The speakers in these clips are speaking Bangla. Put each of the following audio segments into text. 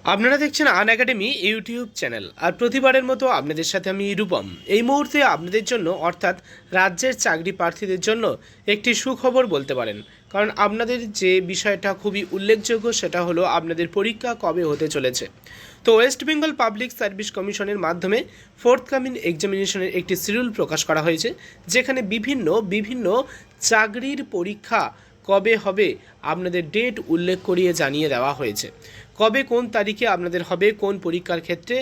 আপনারা দেখছেন আনএকাডেমি ইউটিউব চ্যানেল, আর প্রতিবারের মতো আপনাদের সাথে আমি রূপম। এই মুহূর্তে আপনাদের জন্য অর্থাৎ রাজ্যের চাকরি প্রার্থীদের জন্য একটি সুখবর বলতে পারেন, কারণ আপনাদের যে বিষয়টা খুবই উল্লেখযোগ্য সেটা হলো আপনাদের পরীক্ষা কবে হতে চলেছে। তো ওয়েস্ট বেঙ্গল পাবলিক সার্ভিস কমিশনের মাধ্যমে ফোর্থকামিং এক্সামিনেশনের একটি শিডিউল প্রকাশ করা হয়েছে, যেখানে বিভিন্ন চাকরির পরীক্ষা কবে হবে আপনাদের ডেট উল্লেখ করিয়ে জানিয়ে দেওয়া হয়েছে। কবে কোন তারিখে আপনাদের হবে, কোন পরীক্ষার ক্ষেত্রে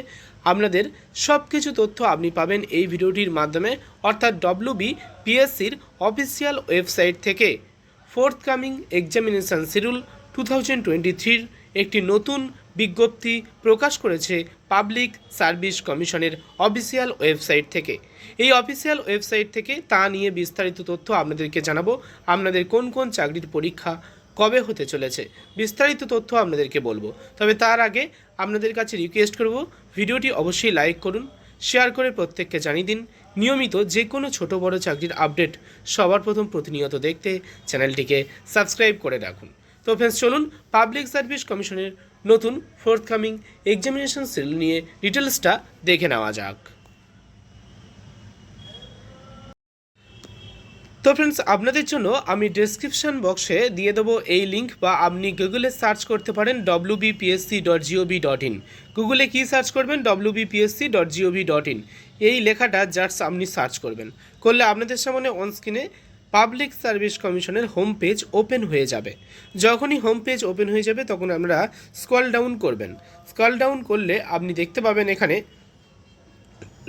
আপনাদের সব কিছু তথ্য আপনি পাবেন এই ভিডিওটির মাধ্যমে, অর্থাৎ WBPSCর অফিসিয়াল ওয়েবসাইট থেকে ফোর্থকামিং এক্সামিনেশন শিডিউল 2023 একটি নতুন বিজ্ঞপ্তি প্রকাশ করেছে পাবলিক সার্ভিস কমিশনের অফিসিয়াল ওয়েবসাইট থেকে। এই অফিসিয়াল ওয়েবসাইট থেকে তা নিয়ে বিস্তারিত তথ্য আপনাদেরকে জানাবো। আপনাদের কোন কোন চাকরির পরীক্ষা কবে হতে চলেছে বিস্তারিত তথ্য আপনাদেরকে বলবো। তবে তার আগে আপনাদের কাছে রিকোয়েস্ট করব, ভিডিওটি অবশ্যই লাইক করুন, শেয়ার করে প্রত্যেককে জানিয়ে দিন। নিয়মিত যে কোনো ছোট বড় চাকরির আপডেট সবার প্রথম প্রতিনিয়ত দেখতে চ্যানেলটিকে সাবস্ক্রাইব করে রাখুন। তো ফ্রেন্ডস, চলুন পাবলিক সার্ভিস কমিশনের নতুন ফোর্থকামিং এক্সামিনেশন শিডিউল নিয়ে ডিটেলসটা দেখে নেওয়া যাক। তো ফ্রেন্ডস, আপনাদের জন্য আমি ডেসক্রিপশন বক্সে দিয়ে দেবো এই লিঙ্ক, বা আপনি গুগলে সার্চ করতে পারেন wbpsc.gov.in। গুগলে কি সার্চ করবেন? wbpsc.gov.in। এই লেখাটা জাস্ট আপনি সার্চ করবেন, করলে আপনাদের সামনে অন স্ক্রিনে পাবলিক সার্ভিস কমিশনের হোম পেজ ওপেন হয়ে যাবে। যখনই হোম পেজ ওপেন হয়ে যাবে তখন আমরা স্ক্রল ডাউন করবেন। স্ক্রল ডাউন করলে আপনি দেখতে পাবেন এখানে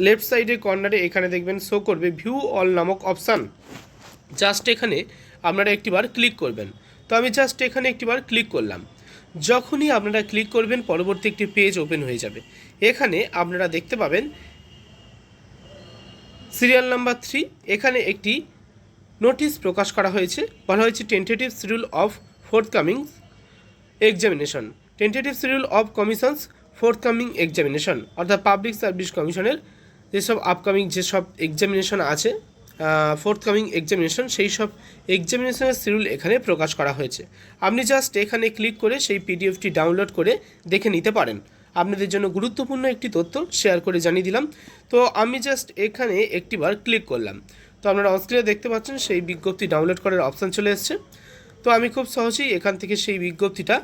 লেফট সাইডের কর্নারে এখানে দেখবেন শো করবে ভিউ অল নামক অপশান। জাস্ট এখানে আপনারা একটিবার ক্লিক করবেন। তো আমি জাস্ট এখানে একটিবার ক্লিক করলাম। যখনই আপনারা ক্লিক করবেন পরবর্তী একটি পেজ ওপেন হয়ে যাবে। এখানে আপনারা দেখতে পাবেন সিরিয়াল নাম্বার 3, এখানে একটি নোটিশ প্রকাশ করা হয়েছে, বলা হয়েছে tentative schedule of forthcoming examination, tentative schedule of commissions forthcoming examination, অর্থাৎ পাবলিক সার্ভিস কমিশনের যেসব আপকামিং যেসব এক্সামিনেশন আছে ফোর্থকামিং এক্সামিনেশন, সেই সব এক্সামিনেশনের শিডিউল এখানে প্রকাশ করা হয়েছে। আপনি জাস্ট এখানে ক্লিক করে সেই পিডিএফটি ডাউনলোড করে দেখে নিতে পারেন। আপনাদের জন্য গুরুত্বপূর্ণ একটি তথ্য শেয়ার করে জানিয়ে দিলাম। তো আমি জাস্ট এখানে একটিবার ক্লিক করলাম। তো আপনারা অনস্ক্রিনে দেখতে পাচ্ছেন সেই বিজ্ঞপ্তি ডাউনলোড করার অপশান চলে এসছে। তো আমি খুব সহজেই এখান থেকে সেই বিজ্ঞপ্তিটা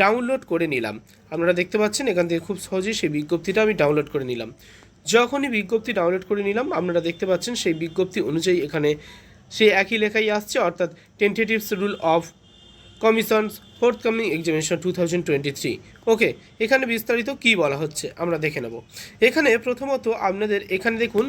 ডাউনলোড করে নিলাম। আপনারা দেখতে পাচ্ছেন এখান থেকে খুব সহজেই সেই বিজ্ঞপ্তিটা আমি ডাউনলোড করে নিলাম। যখনই বিজ্ঞপ্তি ডাউনলোড করে নিলাম আপনারা দেখতে পাচ্ছেন সেই বিজ্ঞপ্তি অনুযায়ী এখানে সেই একই লেখাই আসছে, অর্থাৎ tentative schedule of commissions forthcoming examination 2023। Okay, এখানে বিস্তারিত কী বলা হচ্ছে আমরা দেখে নেব। এখানে প্রথমত আপনাদের এখানে দেখুন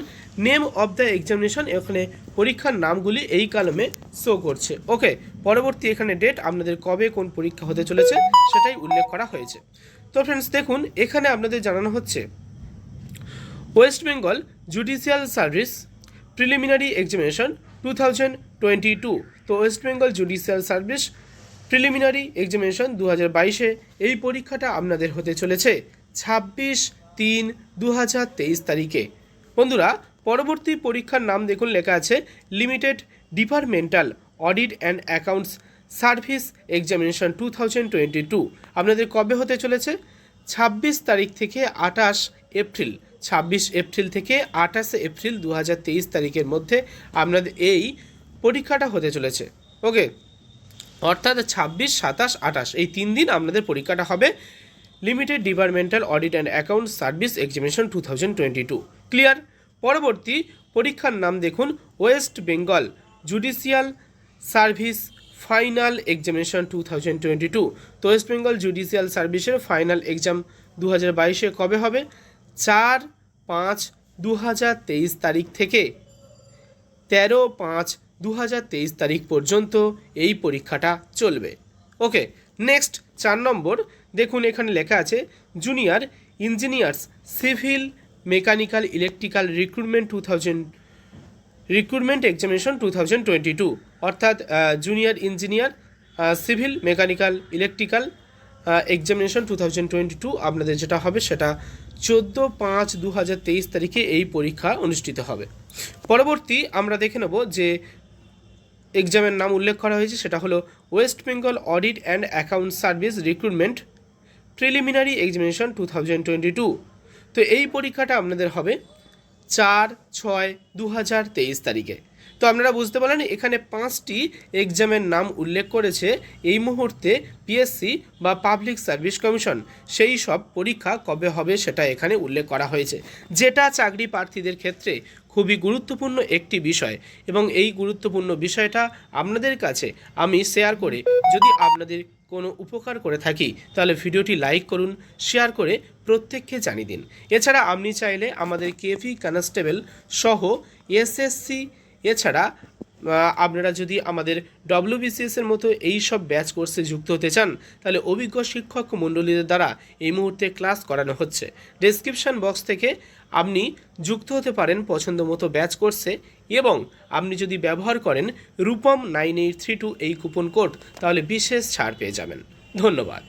নেম অফ দ্য এক্সামিনেশন, এখানে পরীক্ষার নামগুলি এই কলামে শো করছে। ওকে, পরবর্তী এখানে ডেট আপনাদের কবে কোন পরীক্ষা হতে চলেছে সেটাই উল্লেখ করা হয়েছে। তো ফ্রেন্ডস দেখুন, এখানে আপনাদের জানানো হচ্ছে West Bengal judicial service preliminary examination 2022। তো West Bengal judicial service preliminary examination 2022 এই পরীক্ষাটা আপনাদের হতে চলেছে 26/3/2023 তারিখে। বন্ধুরা, পরবর্তী পরীক্ষার নাম দেখুন লেখা আছে limited departmental audit and accounts service examination 2022 আপনাদের কবে হতে চলেছে? 26 তারিখ থেকে 28 এপ্রিল, 26 এপ্রিল থেকে 28 এপ্রিল 2023 তারিখের মধ্যে আপনাদের এই পরীক্ষাটা হতে চলেছে। ওকে, অর্থাৎ 26, 27, 28 এই 3 দিন আপনাদের পরীক্ষাটা হবে limited departmental audit and account service examination 2022। Clear? পরবর্তী পরীক্ষার নাম দেখুন West Bengal judicial service final examination 2022। তো ওয়েস্ট বেঙ্গল জুডিশিয়াল সার্ভিসের ফাইনাল এক্সাম 2022 কবে হবে? 4/5/2023 তারিখ থেকে 13/5/2023 তারিখ পর্যন্ত এই পরীক্ষাটা চলবে। ওকে, নেক্সট 4 নম্বর দেখুন, এখানে লেখা আছে junior engineers civil mechanical electrical recruitment examination 2022, অর্থাৎ junior engineer civil mechanical electrical examination 2022 আপনাদের যেটা হবে সেটা 14/5/2023 তারিখে এই পরীক্ষা অনুষ্ঠিত হবে। পরবর্তী আমরা দেখে নেব যে এক্সামের নাম উল্লেখ করা হয়েছে সেটা হলো West Bengal audit and account service recruitment preliminary examination 2022। তো এই পরীক্ষাটা আপনাদের হবে 4/6/2023 তারিখে। তো আপনারা বুঝতে পারলেন এখানে 5টি এক্সামের নাম উল্লেখ করেছে এই মুহূর্তে পিএসসি বা পাবলিক সার্ভিস কমিশন। সেই সব পরীক্ষা কবে হবে সেটা এখানে উল্লেখ করা হয়েছে, যেটা চাকরি প্রার্থীদের ক্ষেত্রে খুবই গুরুত্বপূর্ণ একটি বিষয়। এবং এই গুরুত্বপূর্ণ বিষয়টা আপনাদের কাছে আমি শেয়ার করে যদি আপনাদের কোনো উপকার করে থাকি তাহলে ভিডিওটি লাইক করুন, শেয়ার করে প্রত্যেককে জানিয়ে দিন। এছাড়া আপনি চাইলে আমাদের কেভি কনস্টেবল সহ এসএসসি, এছাড়া আপনারা যদি আমাদের WBCS এর মতো এই সব ব্যাচ কোর্সে যুক্ত হতে চান তাহলে অভিজ্ঞ শিক্ষক মণ্ডলীদের দ্বারা এই মুহূর্তে ক্লাস করানো হচ্ছে। ডেসক্রিপশন বক্স থেকে আপনি যুক্ত হতে পারেন পছন্দ মতো ব্যাচ কোর্সে, এবং আপনি যদি ব্যবহার করেন রূপম 9832 এই কুপন কোড তাহলে বিশেষ ছাড় পেয়ে যাবেন। ধন্যবাদ।